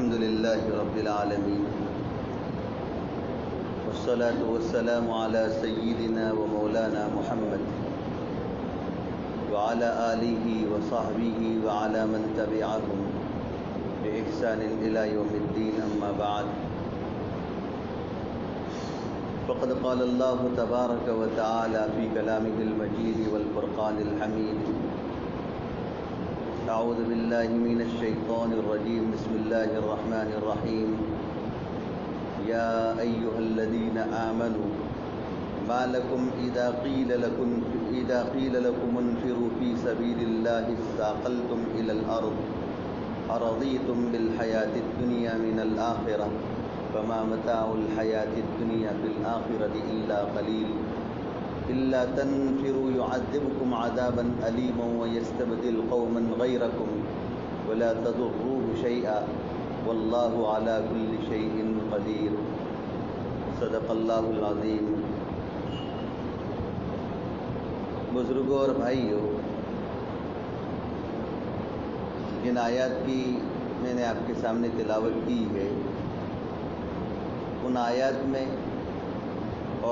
الحمد لله رب العالمين والصلاة والسلام على سيدنا ومولانا محمد وعلى آله وصحبه وعلى من تبعهم بإحسان إلى يوم الدين أما بعد فقد قال الله تبارك وتعالى في كلامه المجيد والفرقان الحميد أعوذ بالله من الشيطان الرجيم بسم الله الرحمن الرحيم يا أيها الذين آمنوا ما لكم إذا قيل لكم انفروا في سبيل الله استثقلتم إلى الأرض أرضيتم بالحياة الدنيا من الآخرة فما متاع الحياة الدنيا في الآخرة إلا قليل إلا تنفروا يعذبكم عذابا أليما ويستبدل قوما غيركم ولا تضروه شيئا والله على كل شيء قدير صدق اللہ العظیم۔ بزرگوں اور بھائیوں، جن آیات کی میں نے آپ کے سامنے تلاوت کی ہے، ان آیات میں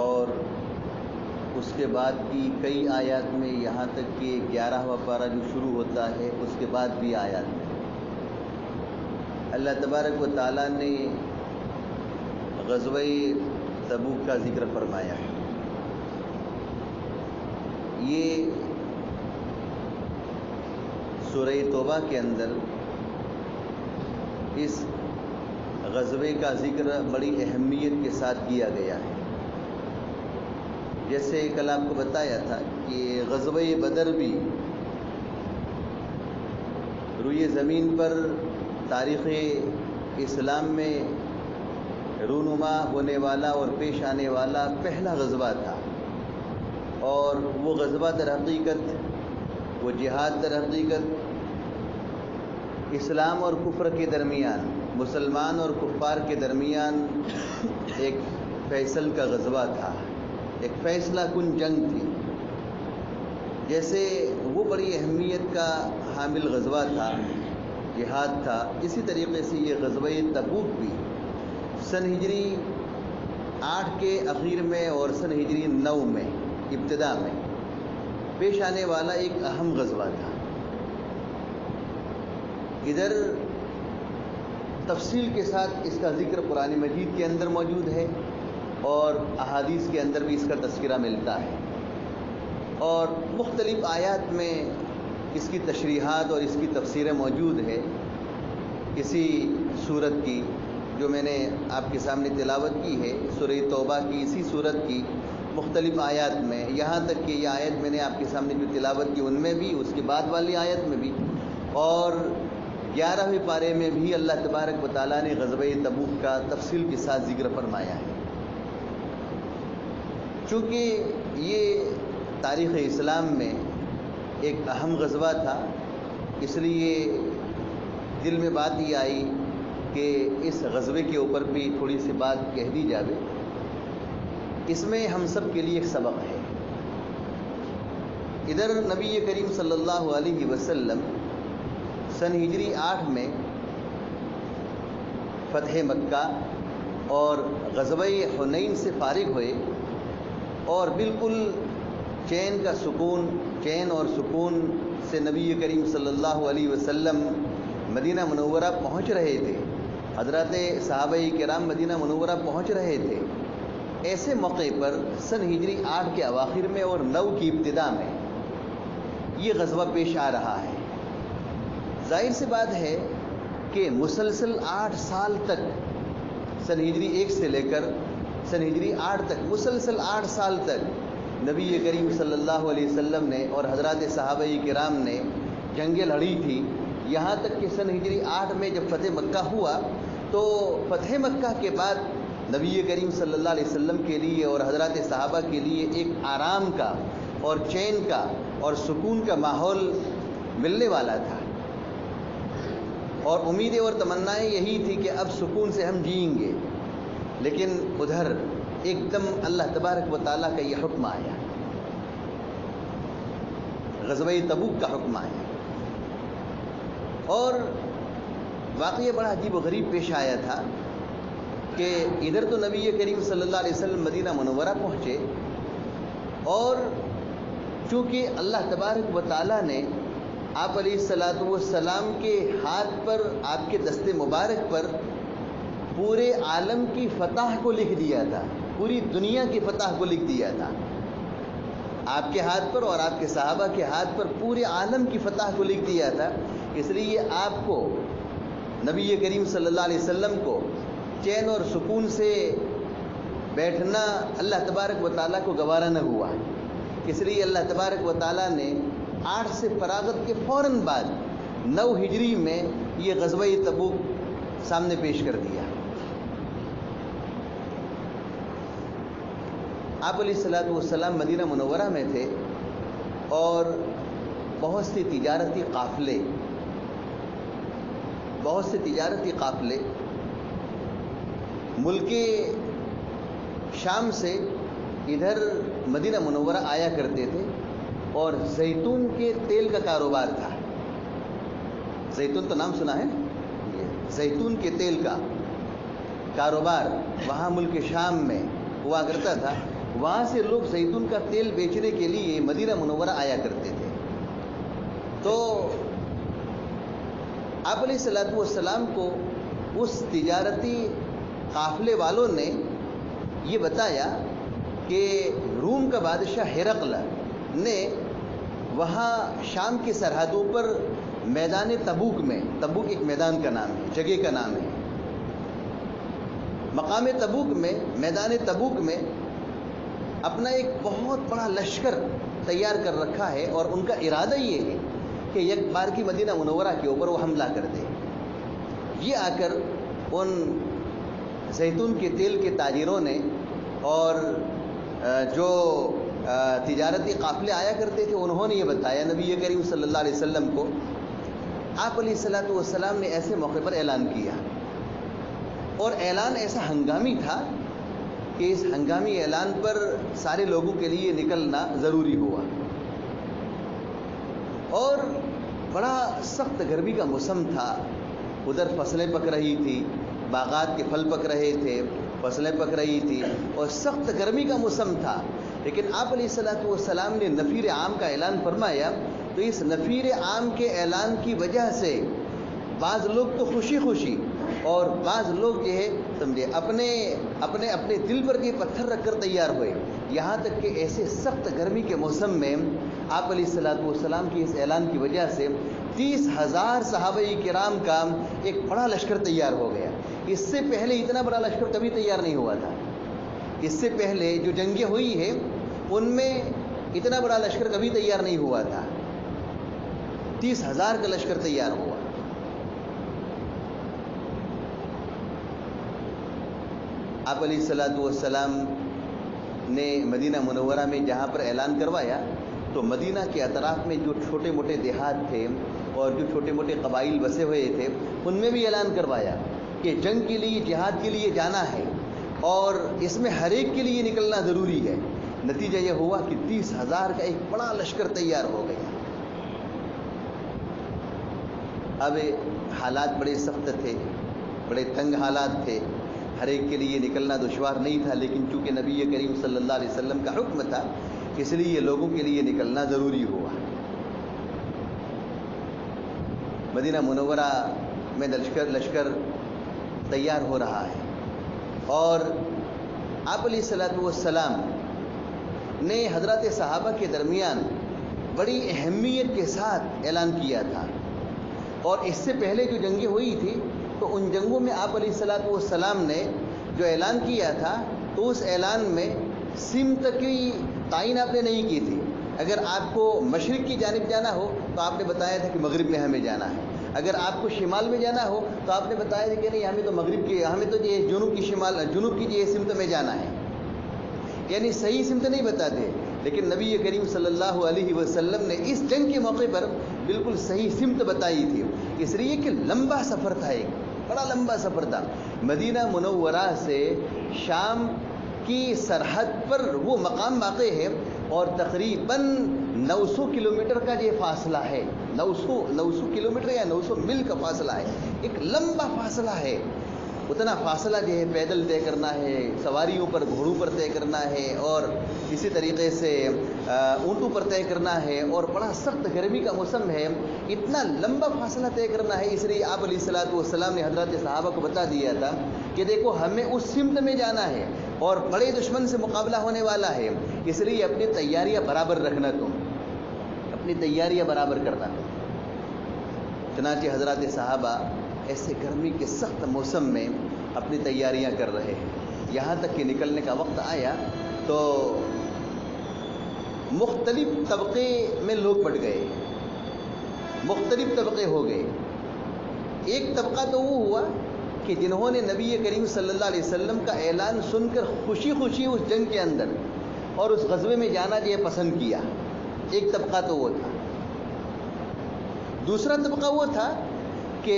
اور اس کے بعد کی کئی آیات میں، یہاں تک کہ 11واں پارہ جو شروع ہوتا ہے اس کے بعد بھی آیات میں اللہ تبارک و تعالیٰ نے غزوہ تبوک کا ذکر فرمایا ہے۔ یہ سورہ توبہ کے اندر اس غزوے کا ذکر بڑی اہمیت کے ساتھ کیا گیا ہے۔ جیسے کل آپ کو بتایا تھا کہ غزوہ بدر بھی روئے زمین پر تاریخ اسلام میں رونما ہونے والا اور پیش آنے والا پہلا غزوہ تھا، اور وہ غزوہ در حقیقت، وہ جہاد در حقیقت اسلام اور کفر کے درمیان، مسلمان اور کفار کے درمیان ایک فیصل کا غزوہ تھا، ایک فیصلہ کن جنگ تھی۔ جیسے وہ بڑی اہمیت کا حامل غزوہ تھا، جہاد تھا، اسی طریقے سے یہ غزوہ تبوک بھی سن ہجری 8 کے اخیر میں اور سن ہجری 9 میں ابتدا میں پیش آنے والا ایک اہم غزوہ تھا۔ ادھر تفصیل کے ساتھ اس کا ذکر قرآن مجید کے اندر موجود ہے اور احادیث کے اندر بھی اس کا تذکرہ ملتا ہے، اور مختلف آیات میں اس کی تشریحات اور اس کی تفسیریں موجود ہے۔ اسی صورت کی جو میں نے آپ کے سامنے تلاوت کی ہے، سورہ توبہ کی اسی صورت کی مختلف آیات میں، یہاں تک کہ یہ آیت میں نے آپ کے سامنے جو تلاوت کی ان میں بھی، اس کے بعد والی آیت میں بھی، اور 11ویں پارے میں بھی اللہ تبارک و تعالیٰ نے غزوہ تبوک کا تفصیل کے ساتھ ذکر فرمایا ہے۔ چونکہ یہ تاریخ اسلام میں ایک اہم غزوہ تھا، اس لیے دل میں بات یہ آئی کہ اس غزوے کے اوپر بھی تھوڑی سی بات کہہ دی جاوے۔ اس میں ہم سب کے لیے ایک سبق ہے۔ ادھر نبی کریم صلی اللہ علیہ وسلم سن ہجری 8 میں فتح مکہ اور غزوہ حنین سے فارغ ہوئے، اور بالکل چین اور سکون سے نبی کریم صلی اللہ علیہ وسلم مدینہ منورہ پہنچ رہے تھے، حضرات صحابہ کرام مدینہ منورہ پہنچ رہے تھے۔ ایسے موقع پر سن ہجری 8 کے اواخر میں اور 9 کی ابتدا میں یہ غزوہ پیش آ رہا ہے۔ ظاہر سی بات ہے کہ مسلسل 8 سال تک، سن ہجری 1 سے لے کر سن ہجری 8 تک، مسلسل 8 سال تک نبی کریم صلی اللہ علیہ وسلم نے اور حضرات صحابہ کرام نے جنگیں لڑی تھی، یہاں تک کہ سن ہجری 8 میں جب فتح مکہ ہوا تو فتح مکہ کے بعد نبی کریم صلی اللہ علیہ وسلم کے لیے اور حضرات صحابہ کے لیے ایک آرام کا اور چین کا اور سکون کا ماحول ملنے والا تھا، اور امیدیں اور تمنائیں یہی تھی کہ اب سکون سے ہم جئیں گے۔ لیکن ادھر ایک دم اللہ تبارک و تعالیٰ کا یہ حکم آیا، غزوہ تبوک کا حکم آیا، اور واقعہ بڑا عجیب و غریب پیش آیا تھا کہ ادھر تو نبی کریم صلی اللہ علیہ وسلم مدینہ منورہ پہنچے، اور چونکہ اللہ تبارک و تعالیٰ نے آپ علیہ الصلاۃ والسلام کے ہاتھ پر، آپ کے دست مبارک پر پورے عالم کی فتح کو لکھ دیا تھا، پوری دنیا کی فتح کو لکھ دیا تھا آپ کے ہاتھ پر، اور آپ کے صحابہ کے ہاتھ پر پورے عالم کی فتح کو لکھ دیا تھا۔ اس لیے آپ کو، نبی کریم صلی اللہ علیہ وسلم کو چین اور سکون سے بیٹھنا اللہ تبارک و تعالیٰ کو گوارا نہ ہوا۔ اس لیے اللہ تبارک و تعالیٰ نے 8 سے فراغت کے فوراً بعد 9 ہجری میں یہ غزوہ تبوک سامنے پیش کر دیا۔ آپ علیہ الصلاۃ والسلام مدینہ منورہ میں تھے، اور بہت سے تجارتی قافلے ملک شام سے ادھر مدینہ منورہ آیا کرتے تھے، اور زیتون کے تیل کا کاروبار تھا۔ زیتون تو نام سنا ہے، زیتون کے تیل کا کاروبار وہاں ملک شام میں ہوا کرتا تھا۔ وہاں سے لوگ زیتون کا تیل بیچنے کے لیے مدینہ منورہ آیا کرتے تھے۔ تو آپ علیہ الصلاۃ والسلام کو اس تجارتی قافلے والوں نے یہ بتایا کہ روم کا بادشاہ ہرقل نے وہاں شام کی سرحدوں پر میدان تبوک میں، تبوک ایک میدان کا نام ہے، جگہ کا نام ہے، مقام تبوک میں، میدان تبوک میں اپنا ایک بہت بڑا لشکر تیار کر رکھا ہے، اور ان کا ارادہ یہ ہے کہ یک بار کی مدینہ منورہ کے اوپر وہ حملہ کر دے۔ یہ آ کر ان زیتون کے تیل کے تاجروں نے، اور جو تجارتی قافلے آیا کرتے تھے، انہوں نے یہ بتایا نبی کریم صلی اللہ علیہ وسلم کو۔ آپ علیہ الصلاۃ والسلام نے ایسے موقع پر اعلان کیا، اور اعلان ایسا ہنگامی تھا کہ اس ہنگامی اعلان پر سارے لوگوں کے لیے نکلنا ضروری ہوا، اور بڑا سخت گرمی کا موسم تھا۔ ادھر فصلیں پک رہی تھی، باغات کے پھل پک رہے تھے، فصلیں پک رہی تھی، اور سخت گرمی کا موسم تھا۔ لیکن آپ علیہ الصلاۃ والسلام نے نفیر عام کا اعلان فرمایا، تو اس نفیر عام کے اعلان کی وجہ سے بعض لوگ تو خوشی خوشی، اور بعض لوگ یہ ہے سمجھے اپنے دل پر کے پتھر رکھ کر تیار ہوئے، یہاں تک کہ ایسے سخت گرمی کے موسم میں آپ علیہ الصلاۃ والسلام کی اس اعلان کی وجہ سے 30,000 صحابہ کرام کا ایک بڑا لشکر تیار ہو گیا۔ اس سے پہلے اتنا بڑا لشکر کبھی تیار نہیں ہوا تھا۔ اس سے پہلے جو جنگیں ہوئی ہیں ان میں اتنا بڑا لشکر کبھی تیار نہیں ہوا تھا۔ 30,000 کا لشکر تیار ہوا۔ آپ علیہ الصلاۃ والسلام نے مدینہ منورہ میں جہاں پر اعلان کروایا، تو مدینہ کے اطراف میں جو چھوٹے موٹے دیہات تھے اور جو چھوٹے موٹے قبائل بسے ہوئے تھے، ان میں بھی اعلان کروایا کہ جنگ کے لیے، جہاد کے لیے جانا ہے، اور اس میں ہر ایک کے لیے نکلنا ضروری ہے۔ نتیجہ یہ ہوا کہ 30,000 کا ایک بڑا لشکر تیار ہو گیا۔ اب حالات بڑے سخت تھے، بڑے تنگ حالات تھے، ہر ایک کے لیے نکلنا دشوار نہیں تھا، لیکن چونکہ نبی کریم صلی اللہ علیہ وسلم کا حکم تھا، اس لیے لوگوں کے لیے نکلنا ضروری ہوا۔ مدینہ منورہ میں لشکر تیار ہو رہا ہے، اور آپ علیہ الصلاۃ والسلام نے حضرات صحابہ کے درمیان بڑی اہمیت کے ساتھ اعلان کیا تھا، اور اس سے پہلے جو جنگیں ہوئی تھی تو ان جنگوں میں آپ علیہ الصلاۃ والسلام نے جو اعلان کیا تھا، تو اس اعلان میں سمت کی تعین آپ نے نہیں کی تھی۔ اگر آپ کو مشرق کی جانب جانا ہو تو آپ نے بتایا تھا کہ مغرب میں ہمیں جانا ہے، اگر آپ کو شمال میں جانا ہو تو آپ نے بتایا تھا کہ نہیں، ہمیں تو یہ جنوب کی یہ سمت میں جانا ہے، یعنی صحیح سمت نہیں بتاتے۔ لیکن نبی کریم صلی اللہ علیہ وسلم نے اس جنگ کے موقع پر بالکل صحیح سمت بتائی تھی، اس لیے کہ لمبا سفر تھا، ایک بڑا لمبا سفر تھا۔ مدینہ منورہ سے شام کی سرحد پر وہ مقام واقع ہے، اور تقریباً 900 کلومیٹر کا یہ فاصلہ ہے، 900 کلومیٹر یا 900 میل کا فاصلہ ہے، ایک لمبا فاصلہ ہے۔ اتنا فاصلہ جو ہے پیدل طے کرنا ہے، سواریوں پر گھوڑوں پر طے کرنا ہے، اور اسی طریقے سے اونٹوں پر طے کرنا ہے، اور بڑا سخت گرمی کا موسم ہے، اتنا لمبا فاصلہ طے کرنا ہے۔ اس لیے آپ علیہ الصلوۃ والسلام نے حضرات صحابہ کو بتا دیا تھا کہ دیکھو ہمیں اس سمت میں جانا ہے اور بڑے دشمن سے مقابلہ ہونے والا ہے، اس لیے اپنی تیاریاں برابر رکھنا، تم اپنی تیاریاں برابر کرنا۔ چنانچہ حضرات صحابہ ایسے گرمی کے سخت موسم میں اپنی تیاریاں کر رہے ہیں، یہاں تک کہ نکلنے کا وقت آیا تو مختلف طبقے میں لوگ بٹ گئے، مختلف طبقے ہو گئے۔ ایک طبقہ تو وہ ہوا کہ جنہوں نے نبی کریم صلی اللہ علیہ وسلم کا اعلان سن کر خوشی خوشی اس جنگ کے اندر اور اس غزوے میں جانا یہ پسند کیا، ایک طبقہ تو وہ تھا۔ دوسرا طبقہ وہ تھا کہ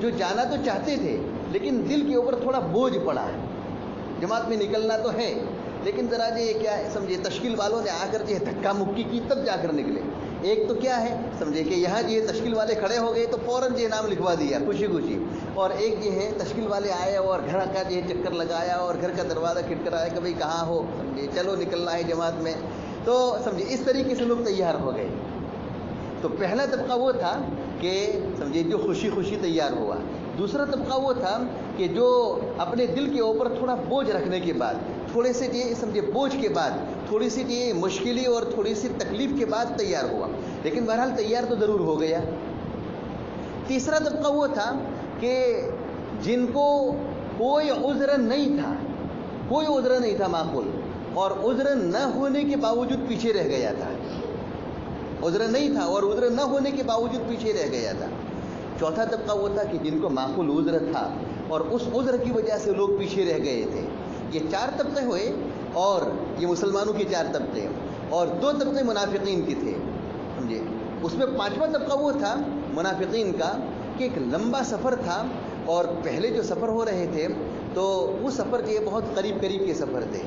جو جانا تو چاہتے تھے لیکن دل کے اوپر تھوڑا بوجھ پڑا، جماعت میں نکلنا تو ہے لیکن ذرا یہ کیا ہے سمجھے، تشکیل والوں نے آ کر یہ دھکا مکی کی تب جا کر نکلے۔ ایک تو کیا ہے سمجھے کہ یہاں یہ تشکیل والے کھڑے ہو گئے تو فوراً یہ نام لکھوا دیا خوشی خوشی، اور ایک یہ ہے تشکیل والے آئے اور گھر کا یہ چکر لگایا اور گھر کا دروازہ کھٹکھٹایا کہ بھئی کہاں ہو، سمجھے چلو نکلنا ہے جماعت میں، تو سمجھے اس طریقے سے لوگ تیار ہو گئے۔ تو پہلا طبقہ وہ تھا کہ سمجھے جو خوشی خوشی تیار ہوا، دوسرا طبقہ وہ تھا کہ جو اپنے دل کے اوپر تھوڑا بوجھ رکھنے کے بعد، تھوڑے سے یہ سمجھے بوجھ کے بعد، تھوڑی سی یہ مشکلی اور تھوڑی سی تکلیف کے بعد تیار ہوا، لیکن بہرحال تیار تو ضرور ہو گیا۔ تیسرا طبقہ وہ تھا کہ جن کو کوئی عذر نہیں تھا، کوئی عذر نہیں تھا معقول، اور عذر نہ ہونے کے باوجود پیچھے رہ گیا تھا، عذر نہیں تھا اور عذر نہ ہونے کے باوجود پیچھے رہ گیا تھا۔ چوتھا طبقہ وہ تھا کہ جن کو معقول عذر تھا اور اس عذر کی وجہ سے لوگ پیچھے رہ گئے تھے۔ یہ 4 طبقے ہوئے، اور یہ مسلمانوں کے 4 طبقے، اور 2 طبقے منافقین کے تھے، سمجھے۔ اس میں 5واں طبقہ وہ تھا منافقین کا کہ ایک لمبا سفر تھا، اور پہلے جو سفر ہو رہے تھے تو وہ سفر یہ بہت قریب قریب کے سفر تھے،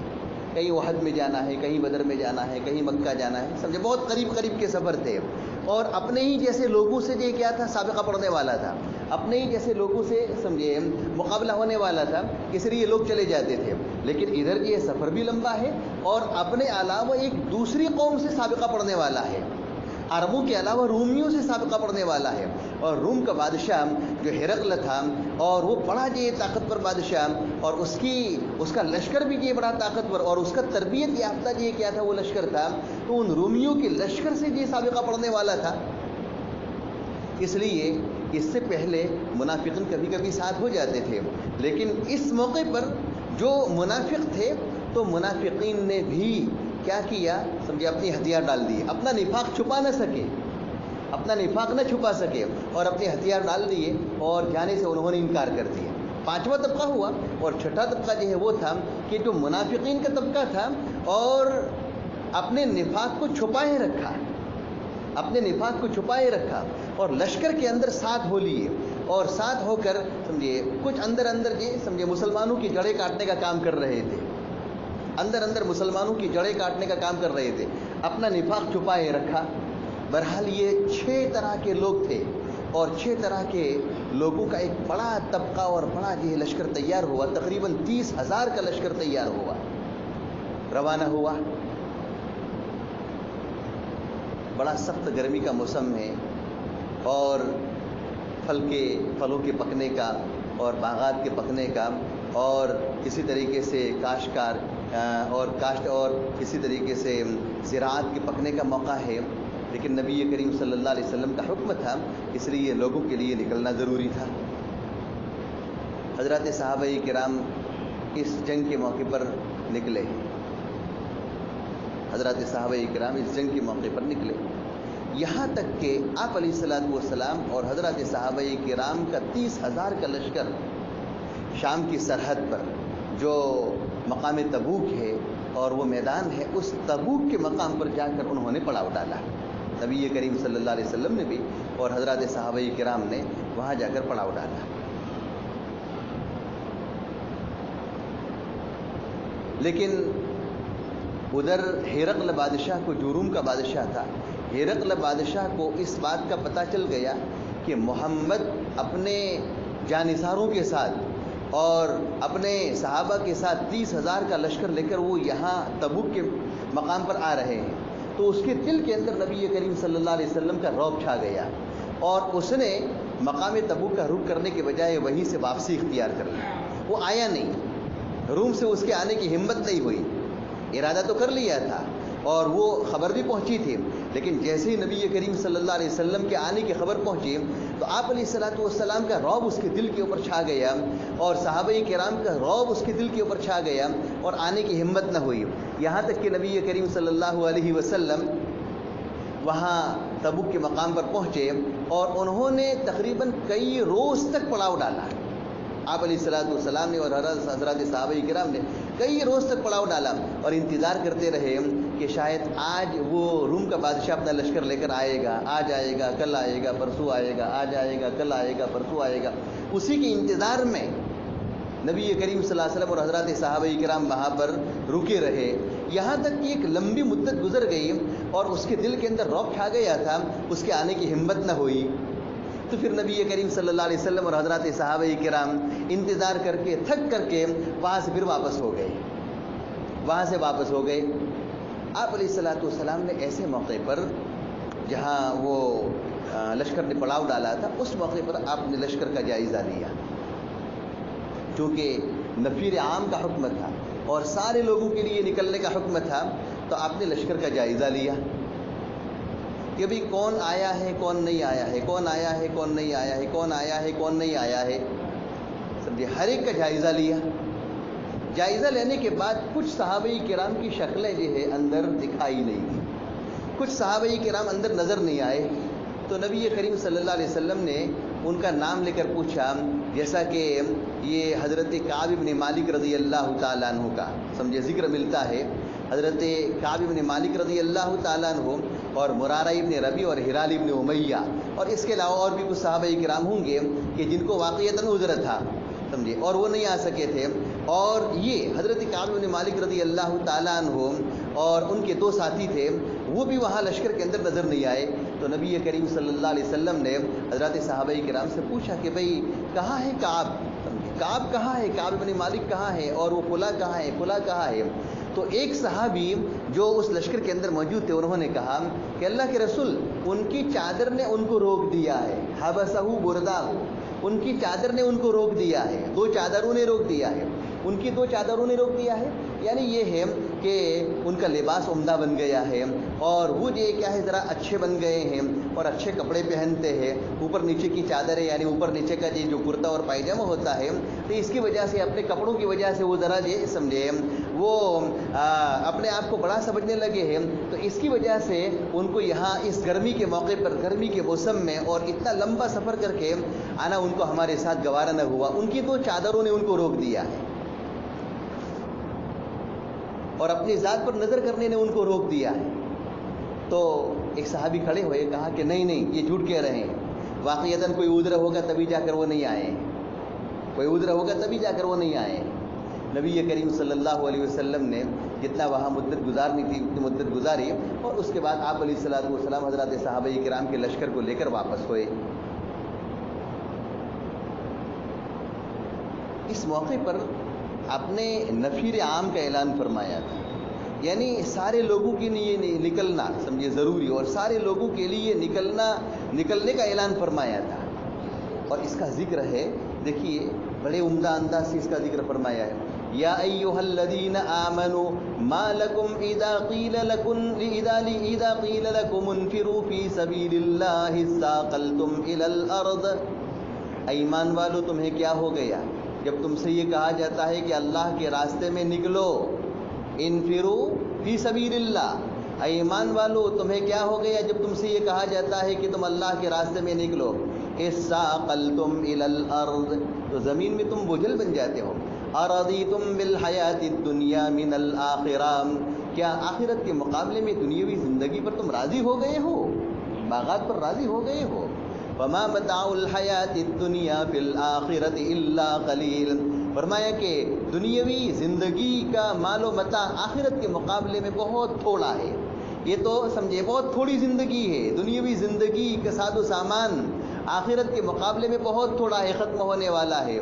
کہیں احد میں جانا ہے، کہیں بدر میں جانا ہے، کہیں مکہ جانا ہے، سمجھے بہت قریب قریب کے سفر تھے، اور اپنے ہی جیسے لوگوں سے یہ کیا تھا سابقہ پڑھنے والا تھا، اپنے ہی جیسے لوگوں سے سمجھے مقابلہ ہونے والا تھا، اس لیے لوگ چلے جاتے تھے۔ لیکن ادھر یہ سفر بھی لمبا ہے اور اپنے علاوہ ایک دوسری قوم سے سابقہ پڑھنے والا ہے، عربوں کے علاوہ رومیوں سے سابقہ پڑھنے والا ہے، اور روم کا بادشاہ جو ہرقل تھا، اور وہ بڑا یہ طاقتور بادشاہ، اور اس کا لشکر بھی یہ بڑا طاقتور، اور اس کا تربیت یافتہ یہ کیا تھا وہ لشکر تھا، تو ان رومیوں کے لشکر سے یہ سابقہ پڑھنے والا تھا۔ اس لیے اس سے پہلے منافقین کبھی کبھی ساتھ ہو جاتے تھے، لیکن اس موقع پر جو منافق تھے تو منافقین نے بھی کیا کیا سمجھے، اپنی ہتھیار ڈال دیے، اپنا نفاق چھپا نہ سکے، اپنا نفاق نہ چھپا سکے، اور اپنے ہتھیار ڈال دیے اور جانے سے انہوں نے انکار کر دیا۔ 5واں طبقہ ہوا، اور 6ٹھا طبقہ جو ہے وہ تھا کہ جو منافقین کا طبقہ تھا اور اپنے نفاق کو چھپائے رکھا، اپنے نفاق کو چھپائے رکھا، اور لشکر کے اندر ساتھ ہو لیے، اور ساتھ ہو کر سمجھے کچھ اندر یہ سمجھے مسلمانوں کی جڑیں کاٹنے کا کام کر رہے تھے، اندر مسلمانوں کی جڑیں کاٹنے کا کام کر رہے تھے، اپنا نفاق چھپائے رکھا۔ بہرحال یہ 6 طرح کے لوگ تھے، اور 6 طرح کے لوگوں کا ایک بڑا طبقہ اور بڑا یہ لشکر تیار ہوا، تقریباً 30,000 کا لشکر تیار ہوا، روانہ ہوا۔ بڑا سخت گرمی کا موسم ہے، اور پھلوں کے پکنے کا اور باغات کے پکنے کا، اور اسی طریقے سے کاشتکار اور کاشت اور اسی طریقے سے زراعت کے پکنے کا موقع ہے، لیکن نبی کریم صلی اللہ علیہ وسلم کا حکم تھا، اس لیے لوگوں کے لیے نکلنا ضروری تھا۔ حضرات صحابہ کرام اس جنگ کے موقع پر نکلے، حضرات صحابہ کرام اس جنگ کے موقع پر نکلے، یہاں تک کہ آپ علیہ الصلوۃ والسلام اور حضرات صحابہ کرام کا 30,000 کا لشکر شام کی سرحد پر جو مقام تبوک ہے اور وہ میدان ہے، اس تبوک کے مقام پر جا کر انہوں نے پڑاؤ ڈالا، نبی کریم صلی اللہ علیہ وسلم نے بھی اور حضرات صحابہ کرام نے وہاں جا کر پڑاؤ ڈالا۔ لیکن ادھر ہرقل بادشاہ کو، جو روم کا بادشاہ تھا، ہرقل بادشاہ کو اس بات کا پتہ چل گیا کہ محمد اپنے جانثاروں کے ساتھ اور اپنے صحابہ کے ساتھ 30,000 کا لشکر لے کر وہ یہاں تبوک کے مقام پر آ رہے ہیں، تو اس کے دل کے اندر نبی کریم صلی اللہ علیہ وسلم کا رعب چھا گیا اور اس نے مقام تبوک کا رخ کرنے کے بجائے وہیں سے واپسی اختیار کر لی۔ وہ آیا نہیں، روم سے اس کے آنے کی ہمت نہیں ہوئی، ارادہ تو کر لیا تھا اور وہ خبر بھی پہنچی تھی، لیکن جیسے ہی نبی کریم صلی اللہ علیہ وسلم کے آنے کی خبر پہنچی تو آپ علیہ السلام کا رعب اس کے دل کے اوپر چھا گیا اور صحابہ کرام کا رعب اس کے دل کے اوپر چھا گیا اور آنے کی ہمت نہ ہوئی، یہاں تک کہ نبی کریم صلی اللہ علیہ وسلم وہاں تبوک کے مقام پر پہنچے اور انہوں نے تقریباً کئی روز تک پڑاؤ ڈالا۔ آپ علیہ السلام نے اور حضرات صحابہ کرام نے کئی روز تک پڑاؤ ڈالا اور انتظار کرتے رہے کہ شاید آج وہ روم کا بادشاہ اپنا لشکر لے کر آئے گا، آج آئے گا، کل آئے گا، پرسوں آئے گا، آج آئے گا، کل آئے گا، پرسوں آئے گا۔ اسی کے انتظار میں نبی کریم صلی اللہ علیہ وسلم اور حضرات صحابہ کرام وہاں پر رکے رہے، یہاں تک کہ ایک لمبی مدت گزر گئی اور اس کے دل کے اندر رعب چھا گیا تھا، اس کے آنے کی ہمت نہ ہوئی۔ تو پھر نبی کریم صلی اللہ علیہ وسلم اور حضرات صحابہ کرام انتظار کر کے تھک کر کے وہاں سے پھر واپس ہو گئے، وہاں سے واپس ہو گئے۔ آپ علیہ السلام نے ایسے موقع پر جہاں وہ لشکر نے پڑاؤ ڈالا تھا، اس موقع پر آپ نے لشکر کا جائزہ لیا، چونکہ نفیر عام کا حکم تھا اور سارے لوگوں کے لیے نکلنے کا حکم تھا، تو آپ نے لشکر کا جائزہ لیا کہ بھئی کون آیا ہے، کون نہیں آیا ہے، کون آیا ہے، کون نہیں آیا ہے، کون آیا ہے، کون نہیں آیا ہے، سمجھے، ہر ایک کا جائزہ لیا۔ جائزہ لینے کے بعد کچھ صحابہ کرام کی شکلیں جو ہے اندر دکھائی نہیں دی، کچھ صحابہ کرام اندر نظر نہیں آئے، تو نبی کریم صلی اللہ علیہ وسلم نے ان کا نام لے کر پوچھا، جیسا کہ یہ حضرت کعب بن مالک رضی اللہ تعالیٰ عنہ کا سمجھے ذکر ملتا ہے۔ حضرت کعب بن مالک رضی اللہ تعالیٰ عنہ اور مرارہ ابن ربی اور ہلال ابن امیہ اور اس کے علاوہ اور بھی کچھ صحابہ کرام ہوں گے کہ جن کو واقعتاً عذر تھا، سمجھے، اور وہ نہیں آ سکے تھے، اور یہ حضرت کعب بن مالک رضی اللہ تعالیٰ عنہ اور ان کے دو ساتھی تھے، وہ بھی وہاں لشکر کے اندر نظر نہیں آئے۔ تو نبی کریم صلی اللہ علیہ وسلم نے حضرات صحابہ کرام سے پوچھا کہ بھئی کہاں ہے کعب، کعب کہاں ہے، کعب بن مالک کہاں ہے، اور وہ فلاں کہاں ہے، فلاں کہاں ہے۔ تو ایک صحابی جو اس لشکر کے اندر موجود تھے، انہوں نے کہا کہ اللہ کے رسول، ان کی چادر نے ان کو روک دیا ہے، حبسہ برداہ، ان کی چادر نے ان کو روک دیا ہے، دو چادروں نے روک دیا ہے، ان کی دو چادروں نے روک دیا ہے، یعنی یہ ہے کہ ان کا لباس عمدہ بن گیا ہے اور وہ جو کیا ہے ذرا اچھے بن گئے ہیں اور اچھے کپڑے پہنتے ہیں، اوپر نیچے کی چادریں یعنی اوپر نیچے کا جو کرتا اور پائجامہ ہوتا ہے، تو اس کی وجہ سے اپنے کپڑوں کی وجہ سے وہ ذرا یہ سمجھے وہ اپنے آپ کو بڑا سمجھنے لگے ہیں، تو اس کی وجہ سے ان کو یہاں اس گرمی کے موقع پر، گرمی کے موسم میں اور اتنا لمبا سفر کر کے آنا ان کو ہمارے ساتھ گوارا نہ ہوا، ان کی دو چادروں نے ان کو روک دیا ہے اور اپنی ذات پر نظر کرنے نے ان کو روک دیا ہے۔ تو ایک صحابی کھڑے ہوئے، کہا کہ نہیں یہ جھوٹ کہہ رہے ہیں، واقعتاً کوئی عذر ہوگا تبھی جا کر وہ نہیں آئے ہیں، کوئی عذر ہوگا تبھی جا کر وہ نہیں آئے ہیں۔ نبی کریم صلی اللہ علیہ وسلم نے جتنا وہاں مدت گزارنی تھی اتنی مدت گزاری اور اس کے بعد آپ علیہ السلام حضرات صحابہ کرام کے لشکر کو لے کر واپس ہوئے۔ اس موقع پر آپ نے نفیر عام کا اعلان فرمایا تھا، یعنی سارے لوگوں کے لیے نکلنا سمجھے ضروری، اور سارے لوگوں کے لیے نکلنے کا اعلان فرمایا تھا، اور اس کا ذکر ہے، دیکھیے بڑے عمدہ انداز سے اس کا ذکر فرمایا ہے، یا ایھا الذین آمنوا ما لکم اذا قیل لکم انفروا فی سبیل اللہ اثاقلتم الی الارض، ایمان والو تمہیں کیا ہو گیا جب تم سے یہ کہا جاتا ہے کہ اللہ کے راستے میں نکلو، انفروا فی سبیل اللہ، ایمان والو تمہیں کیا ہو گیا جب تم سے یہ کہا جاتا ہے کہ تم اللہ کے راستے میں نکلو، اثاقلتم الی الارض، تو زمین میں تم بوجھل بن جاتے ہو، ارضیتم بالحیات الدنیا من الآخرہ، کیا آخرت کے مقابلے میں دنیاوی زندگی پر تم راضی ہو گئے ہو، باغات پر راضی ہو گئے ہو، وما متاع الحیات الدنیا فی الآخرۃ الا قلیل، فرمایا کہ دنیاوی زندگی کا مال و متاع آخرت کے مقابلے میں بہت تھوڑا ہے، یہ تو سمجھے بہت تھوڑی زندگی ہے، دنیاوی زندگی کا ساز و سامان آخرت کے مقابلے میں بہت تھوڑا ہے، ختم ہونے والا ہے۔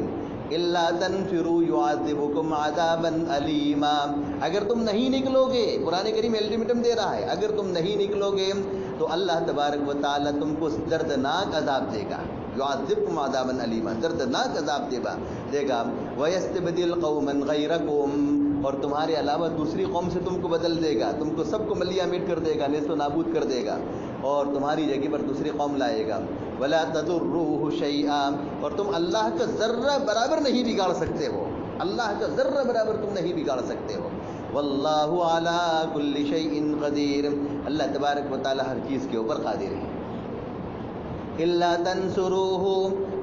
الا تنفروا يعذبكم عذابا الیما، اگر تم نہیں نکلو گے، قرآن کریم الٹیمیٹم دے رہا ہے، اگر تم نہیں نکلو گے تو اللہ تبارک و تعالیٰ تم کو دردناک عذاب دے گا، يعذبكم عذابا الیما، دردناک عذاب دے گا، ويستبدل قوما غيركم، اور تمہارے علاوہ دوسری قوم سے تم کو بدل دے گا، تم کو سب کو ملیہ میٹ کر دے گا، نیست و نابود کر دے گا، اور تمہاری جگہ پر دوسری قوم لائے گا۔ ولا تضروه شیئا، اور تم اللہ کا ذرہ برابر نہیں بگاڑ سکتے ہو، اللہ کا ذرہ برابر تم نہیں بگاڑ سکتے ہو۔ واللہ علی کل شیء قدیر، اللہ تبارک و تعالی ہر چیز کے اوپر قادر ہے۔ الا تنصروه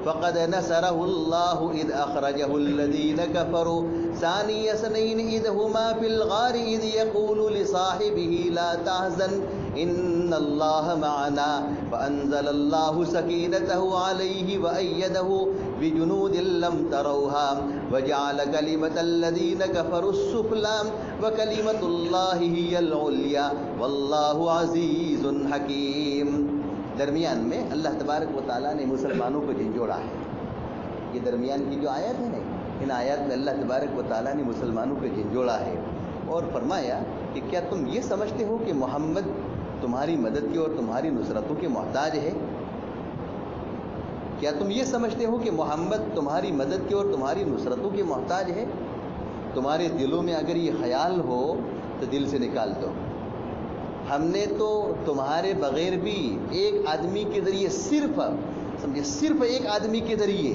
فقد نصره الله اذ اخرجه الذين كفروا ثاني اثنين اذ هما في الغار اذ يقول لصاحبه لا تحزن ان الله معنا فانزل الله سكينته عليه وايده بجنود لم تروها وجعل كلمة الذين كفروا السفلى وكلمة الله هي العليا والله عزيز حكيم۔ درمیان میں اللہ تبارک و تعالیٰ نے مسلمانوں کو جھنجھوڑا ہے، یہ درمیان کی جو آیت ہے نا، ان آیات میں اللہ تبارک و تعالیٰ نے مسلمانوں کو جھنجھوڑا ہے اور فرمایا کہ کیا تم یہ سمجھتے ہو کہ محمد تمہاری مدد کی اور تمہاری نصرتوں کے محتاج ہے؟ کیا تم یہ سمجھتے ہو کہ محمد تمہاری مدد کی اور تمہاری نصرتوں کے محتاج ہے؟ تمہارے دلوں میں اگر یہ خیال ہو تو دل سے نکال دو۔ ہم نے تو تمہارے بغیر بھی ایک آدمی کے ذریعے صرف ایک آدمی کے ذریعے،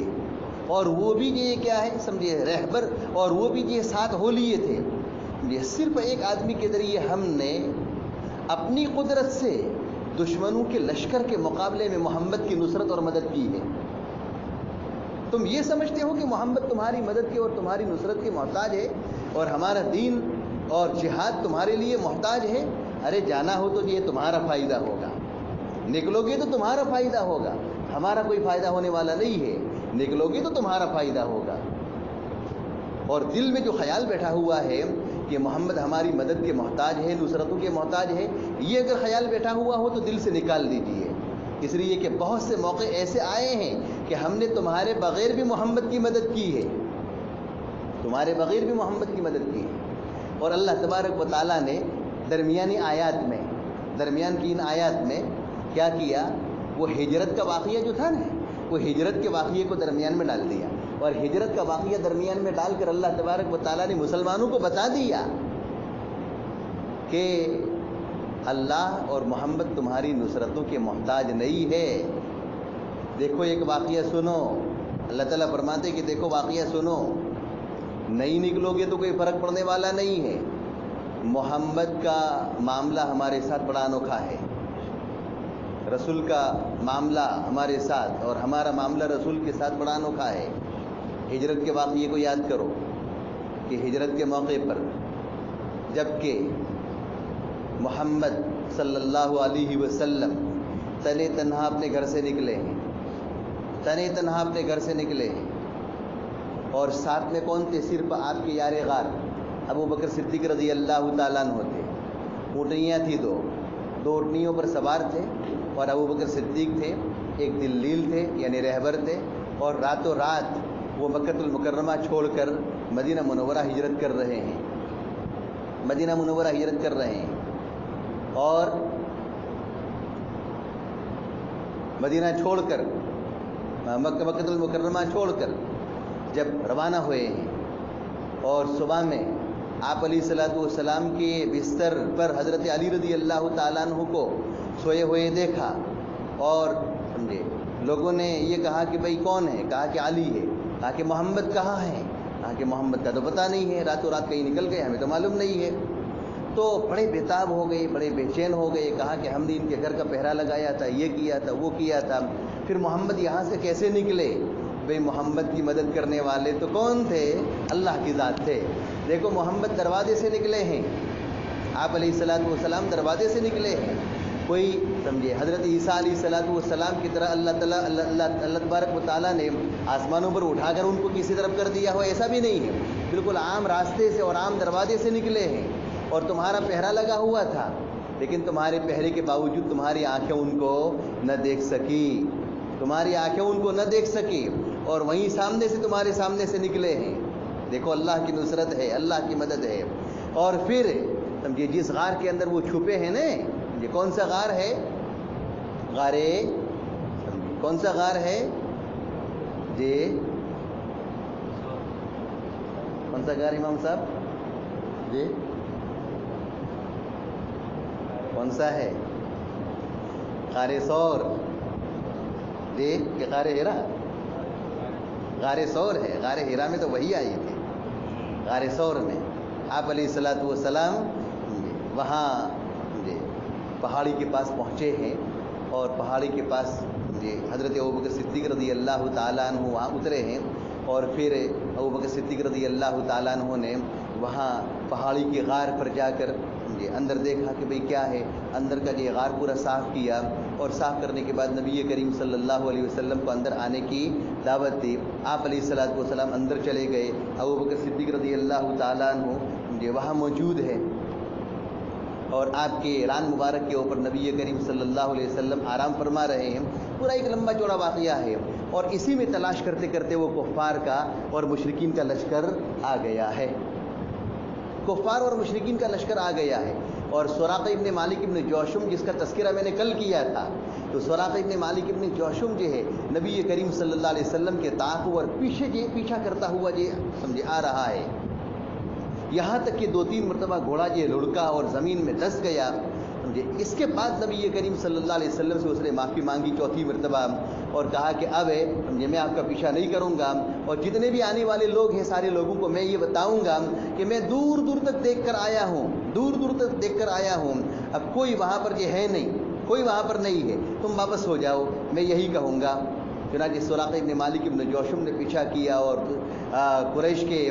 اور وہ بھی یہ کیا ہے سمجھے رہبر، اور وہ بھی یہ ساتھ ہو لیے تھے، یہ صرف ایک آدمی کے ذریعے ہم نے اپنی قدرت سے دشمنوں کے لشکر کے مقابلے میں محمد کی نصرت اور مدد کی ہے۔ تم یہ سمجھتے ہو کہ محمد تمہاری مدد کے اور تمہاری نصرت کے محتاج ہے اور ہمارا دین اور جہاد تمہارے لیے محتاج ہے؟ ارے جانا ہو تو یہ تمہارا فائدہ ہوگا، نکلو گے تو تمہارا فائدہ ہوگا، ہمارا کوئی فائدہ ہونے والا نہیں ہے، نکلو گے تو تمہارا فائدہ ہوگا۔ اور دل میں جو خیال بیٹھا ہوا ہے کہ محمد ہماری مدد کے محتاج ہے، نصرتوں کے محتاج ہے، یہ اگر خیال بیٹھا ہوا ہو تو دل سے نکال دیجئے، اس لیے کہ بہت سے موقع ایسے آئے ہیں کہ ہم نے تمہارے بغیر بھی محمد کی مدد کی ہے، تمہارے بغیر بھی محمد کی مدد کی ہے۔ اور اللہ تبارک و تعالیٰ نے درمیان کی ان آیات میں کیا کیا، وہ ہجرت کا واقعہ جو تھا نا، وہ ہجرت کے واقعے کو درمیان میں ڈال دیا، اور ہجرت کا واقعہ درمیان میں ڈال کر اللہ تبارک و تعالیٰ نے مسلمانوں کو بتا دیا کہ اللہ اور محمد تمہاری نصرتوں کے محتاج نہیں ہے۔ دیکھو ایک واقعہ سنو، اللہ تعالیٰ فرماتے کہ دیکھو واقعہ سنو، نہیں نکلو گے تو کوئی فرق پڑنے والا نہیں ہے۔ محمد کا معاملہ ہمارے ساتھ بڑا انوکھا ہے، رسول کا معاملہ ہمارے ساتھ اور ہمارا معاملہ رسول کے ساتھ بڑا انوکھا ہے۔ ہجرت کے واقعے کو یاد کرو کہ ہجرت کے موقع پر جب کہ محمد صلی اللہ علیہ وسلم تنے تنہا اپنے گھر سے نکلے ہیں، اور ساتھ میں کون تھے؟ صرف آپ کے یار غار ابو بکر صدیق رضی اللہ تعالیٰ عنہ تھے، اونٹنیاں تھیں، دو اونٹنیوں پر سوار تھے، اور ابو بکر صدیق تھے، ایک دلیل تھے یعنی رہبر تھے، اور راتوں رات وہ مکہ المکرمہ چھوڑ کر مدینہ منورہ ہجرت کر رہے ہیں، اور مدینہ چھوڑ کر مکہ المکرمہ چھوڑ کر جب روانہ ہوئے ہیں، اور صبح میں آپ علیہ الصلوۃ والسلام کے بستر پر حضرت علی رضی اللہ تعالیٰ عنہ کو سوئے ہوئے دیکھا، اور سمجھے لوگوں نے یہ کہا کہ بھئی کون ہے؟ کہا کہ علی ہے۔ کہا کہ محمد کہاں ہے؟ کہا کہ محمد کا تو پتہ نہیں ہے، راتوں رات کہیں نکل گئے، ہمیں تو معلوم نہیں ہے۔ تو بڑے بےتاب ہو گئے، بڑے بے چین ہو گئے، کہا کہ ہم نے ان کے گھر کا پہرا لگایا تھا، یہ کیا تھا، وہ کیا تھا، پھر محمد یہاں سے کیسے نکلے؟ بھئی محمد کی مدد کرنے والے تو کون تھے؟ اللہ کی ذات تھے۔ دیکھو محمد دروازے سے نکلے ہیں، آپ علیہ الصلوۃ والسلام دروازے سے نکلے ہیں، کوئی سمجھے حضرت عیسیٰ علیہ الصلوۃ والسلام کی طرح اللہ تبارک و تعالیٰ نے آسمانوں پر اٹھا کر ان کو کسی طرف کر دیا ہو، ایسا بھی نہیں ہے، بالکل عام راستے سے اور عام دروازے سے نکلے ہیں، اور تمہارا پہرا لگا ہوا تھا، لیکن تمہارے پہرے کے باوجود تمہاری آنکھیں ان کو نہ دیکھ سکی، تمہاری آنکھیں ان کو نہ دیکھ سکی، اور وہیں سامنے سے تمہارے سامنے سے نکلے ہیں۔ دیکھو اللہ کی نصرت ہے، اللہ کی مدد ہے۔ اور پھر سمجھے جس غار کے اندر وہ چھپے ہیں نا، یہ کون سا غار ہے؟ کون سا غار ہے جی؟ کون سا غار امام صاحب جی؟ کون سا ہے؟ غار ثور جی کہ غار ہیرا؟ غار ثور ہے، غار ہیرا میں تو وہی آئی تھی، غار ثور میں آپ علیہ الصلوۃ والسلام وہاں پہاڑی کے پاس پہنچے ہیں، اور پہاڑی کے پاس حضرت ابوبکر صدیق رضی اللہ تعالیٰ عنہ وہاں اترے ہیں، اور پھر ابوبکر صدیق رضی اللہ تعالیٰ عنہ نے وہاں پہاڑی کے غار پر جا کر اندر دیکھا کہ بھئی کیا ہے، اندر کا یہ غار پورا صاف کیا، اور صاف کرنے کے بعد نبی کریم صلی اللہ علیہ وسلم کو اندر آنے کی دعوت دی۔ آپ علیہ الصلوۃ والسلام اندر چلے گئے، ابوبکر صدیق رضی اللہ تعالیٰ عنہ وہاں موجود ہے، اور آپ کے ران مبارک کے اوپر نبی کریم صلی اللہ علیہ وسلم آرام فرما رہے ہیں۔ پورا ایک لمبا چوڑا واقعہ ہے، اور اسی میں تلاش کرتے کرتے وہ کفار کا اور مشرکین کا لشکر آ گیا ہے، کفار اور مشرکین کا لشکر آ گیا ہے۔ اور سراقہ ابن مالک ابن جوشم جس کا تذکرہ میں نے کل کیا تھا، تو سراقہ ابن مالک ابن جوشم جو ہے نبی کریم صلی اللہ علیہ وسلم کے تعاقب اور پیچھا کرتا ہوا سمجھے آ رہا ہے، یہاں تک کہ 2-3 مرتبہ گھوڑا لڑکا اور زمین میں دس گیا۔ اس کے بعد نبی کریم صلی اللہ علیہ وسلم سے اس نے معافی مانگی 4تھی مرتبہ، اور کہا کہ اب میں آپ کا پیچھا نہیں کروں گا، اور جتنے بھی آنے والے لوگ ہیں سارے لوگوں کو میں یہ بتاؤں گا کہ میں دور دور تک دیکھ کر آیا ہوں، دور دور تک دیکھ کر آیا ہوں، اب کوئی وہاں پر ہے نہیں، کوئی وہاں پر نہیں ہے، تم واپس ہو جاؤ، میں یہی کہوں گا۔ چنانچہ سراقہ ابن مالک ابن جوشم نے پیچھا کیا، اور قریش کے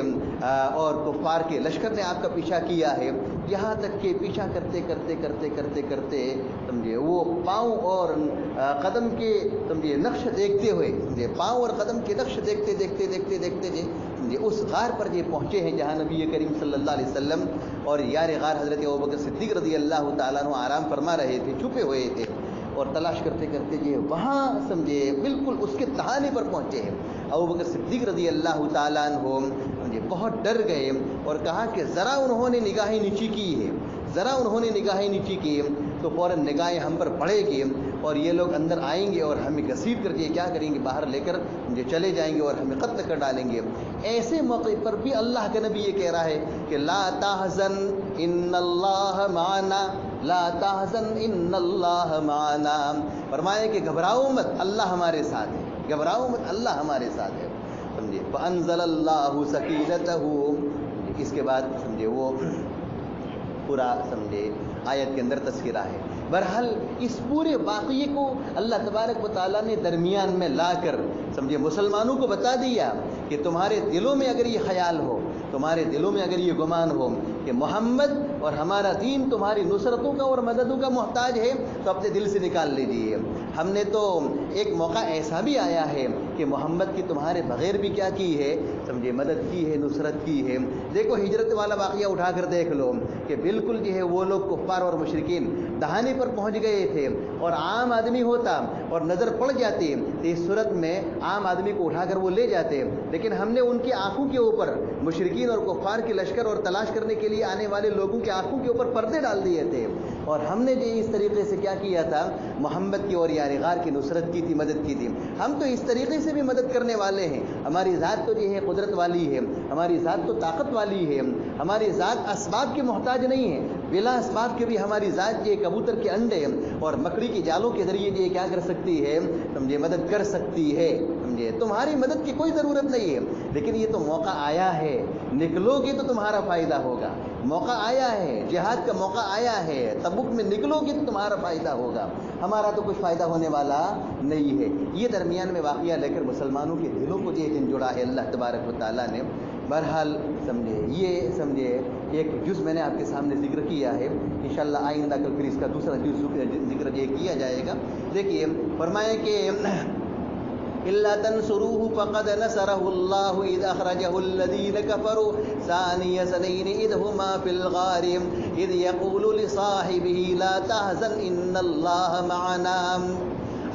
اور کفار کے لشکر نے آپ کا پیچھا کیا ہے، یہاں تک کہ پیچھا کرتے کرتے کرتے کرتے کرتے سمجھے وہ پاؤں اور قدم کے سمجھے نقش دیکھتے ہوئے، سمجھے پاؤں اور قدم کے نقش دیکھتے دیکھتے دیکھتے دیکھتے سمجھے اس غار پر پہنچے ہیں جہاں نبی کریم صلی اللہ علیہ وسلم اور یار غار حضرت ابوبکر صدیق رضی اللہ تعالیٰ عنہ آرام فرما رہے تھے، چھپے ہوئے تھے، اور تلاش کرتے کرتے وہاں سمجھے بالکل اس کے تہانے پر پہنچے ہیں۔ ابوبکر صدیق رضی اللہ تعالیٰ عنہ بہت ڈر گئے، اور کہا کہ ذرا انہوں نے نگاہیں نیچی کی ہے، ذرا انہوں نے نگاہیں نیچی کی تو فوراً نگاہیں ہم پر پڑے گی، اور یہ لوگ اندر آئیں گے اور ہمیں گھسیٹ کر کے کیا کریں گے، باہر لے کر چلے جائیں گے اور ہمیں قتل کر ڈالیں گے۔ ایسے موقع پر بھی اللہ کا نبی یہ کہہ رہا ہے کہ لا تحزن ان اللہ معنا، لا تحزن ان اللہ معنا، فرمایا کہ گھبراؤ مت، اللہ ہمارے ساتھ ہے، گھبراؤ مت، اللہ ہمارے ساتھ ہے، سمجھے۔ فانزل اللہ سکینتہ، اس کے بعد سمجھے وہ پورا سمجھے آیت کے اندر تذکرہ ہے۔ بہرحال اس پورے واقعے کو اللہ تبارک و تعالیٰ نے درمیان میں لا کر سمجھے مسلمانوں کو بتا دیا کہ تمہارے دلوں میں اگر یہ خیال ہو، تمہارے دلوں میں اگر یہ گمان ہو کہ محمد اور ہمارا دین تمہاری نصرتوں کا اور مددوں کا محتاج ہے، تو اپنے دل سے نکال لیجیے۔ ہم نے تو ایک موقع ایسا بھی آیا ہے کہ محمد کی تمہارے بغیر بھی کیا کی ہے، سمجھے مدد کی ہے، نصرت کی ہے۔ دیکھو ہجرت والا واقعہ اٹھا کر دیکھ لو کہ بالکل وہ لوگ کفار اور مشرکین دہانے پر پہنچ گئے تھے، اور عام آدمی ہوتا اور نظر پڑ جاتی تو اس صورت میں عام آدمی کو اٹھا کر وہ لے جاتے، لیکن ہم نے ان کی آنکھوں کے اوپر مشرکین اور کفار کے لشکر اور تلاش کرنے کے لیے آنے والے لوگوں کی آنکھوں کے اوپر پردے ڈال دیے تھے، اور ہم نے اس طریقے سے کیا کیا تھا، محمد کی اور یار غار کی نصرت کی تھی، مدد کی تھی۔ ہم تو اس طریقے سے بھی مدد کرنے والے ہیں، ہماری ذات تو قدرت والی ہے، ہماری ذات تو طاقت والی ہے، ہماری ذات اسباب کے محتاج نہیں ہے، بلا اسباب کے بھی ہماری ذات کبوتر کے انڈے اور مکڑی کے جالوں کے ذریعے کیا کر سکتی ہے، سمجھے مدد کر سکتی ہے، سمجھے تمہاری مدد کی کوئی ضرورت نہیں ہے، لیکن یہ تو موقع آیا ہے، نکلو گے تو تمہارا فائدہ ہوگا، موقع آیا ہے، جہاد کا موقع آیا ہے، تبوک میں نکلو گے تو تمہارا فائدہ ہوگا، ہمارا تو کچھ فائدہ ہونے والا نہیں ہے۔ یہ درمیان میں واقعہ لے کر مسلمانوں کے دلوں کو جوڑا ہے اللہ تبارک و تعالیٰ نے۔ بہرحال سمجھے ایک جز میں نے آپ کے سامنے ذکر کیا ہے، انشاءاللہ آئندہ کل پھر اس کا دوسرا جز ذکر کیا جائے گا۔ دیکھیے فرمائے کہ إلا تنصروه فقد نصره الله إذ أخرجه الذين كفروا ثاني اثنين إذ هما في الغار إذ يقول لصاحبه لا تحزن إن الله معنا.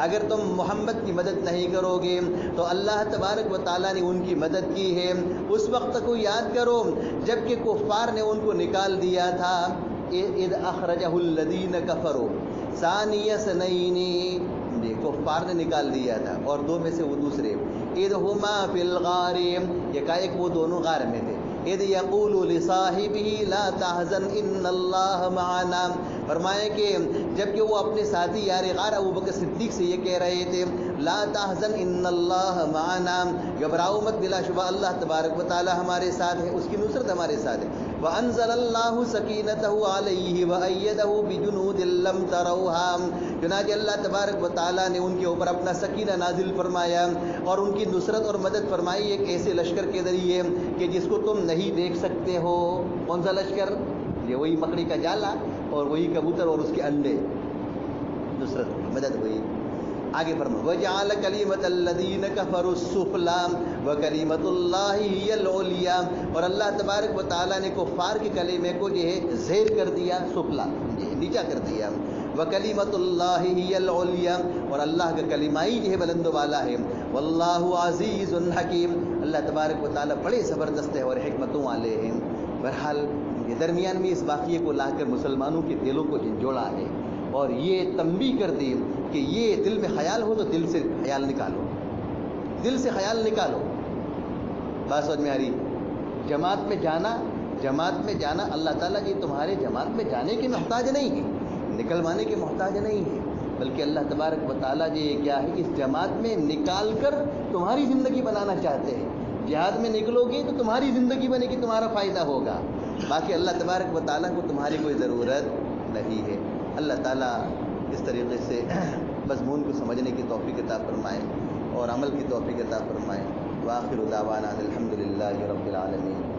اگر تم محمد کی مدد نہیں کرو گے تو اللہ تبارک و تعالیٰ نے ان کی مدد کی ہے. اس وقت کو یاد کرو جب کہ کفار نے ان کو نکال دیا تھا. اذ اخرجہ الذین کفروا ثانی اثنین، کفار نے نکال دیا تھا اور دو میں سے وہ دوسرے. اذ ہما فی الغار، یکایک وہ دونوں غار میں تھے. اذ یقول لصاحبہ لا تحزن ان اللہ معنا، فرمائے کہ جب کہ وہ اپنے ساتھی یار غار ابو بکر صدیق سے یہ کہہ رہے تھے لا تحزن ان اللہ معنا، گھبراؤ مت، بلا شبہ اللہ تبارک و تعالی ہمارے ساتھ ہے، اس کی نصرت ہمارے ساتھ ہے. وانزل اللہ سکینتہ علیہ وایدہ بجنود لم تروہا، چنانچہ اللہ تبارک و تعالی نے ان کے اوپر اپنا سکینہ نازل فرمایا اور ان کی نصرت اور مدد فرمائی ایک ایسے لشکر کے ذریعے کہ جس کو تم نہیں دیکھ سکتے ہو. کون سا لشکر؟ یہ وہی مکڑی کا جالا اور وہی کبوتر اور اس کے انڈے. نصرت مدد ہوئی. آگے فرمایا وجعل کلمۃ الذین کفروا السفلی وکلمۃ اللہ ہی العلیٰ، اور اللہ تبارک و تعالیٰ نے کفار کے کلمے کو جو ہے زیر کر دیا، سفلا نیچا کر دیا. وکلمۃ اللہ ہی العلیٰ، اور اللہ کا کلمہ ہی جو ہے بلند و بالا ہے. واللہ عزیز حکیم، اللہ تبارک و تعالیٰ بڑے زبردست ہے اور حکمتوں والے ہیں. بہرحال یہ درمیان میں اس واقعے کو لا کر مسلمانوں کے دلوں کو جھنجھوڑا ہے اور یہ تنبیہ کر دی کہ یہ دل میں خیال ہو تو دل سے خیال نکالو، دل سے خیال نکالو. بات سمجھ میں آ رہی؟ جماعت میں جانا اللہ تعالیٰ جی تمہارے جماعت میں جانے کے محتاج نہیں ہے، نکلوانے کے محتاج نہیں ہے، بلکہ اللہ تبارک و تعالیٰ جی کیا ہے اس جماعت میں نکال کر تمہاری زندگی بنانا چاہتے ہیں. جہاد میں نکلو گے تو تمہاری زندگی بنے گی، تمہارا فائدہ ہوگا، باقی اللہ تبارک و تعالیٰ کو تمہاری کوئی ضرورت نہیں ہے. اللہ تعالیٰ اس طریقے سے مضمون کو سمجھنے کی توفیق عطا فرمائے اور عمل کی توفیق عطا فرمائے. وآخر دعوانا الحمد للہ رب العالمین.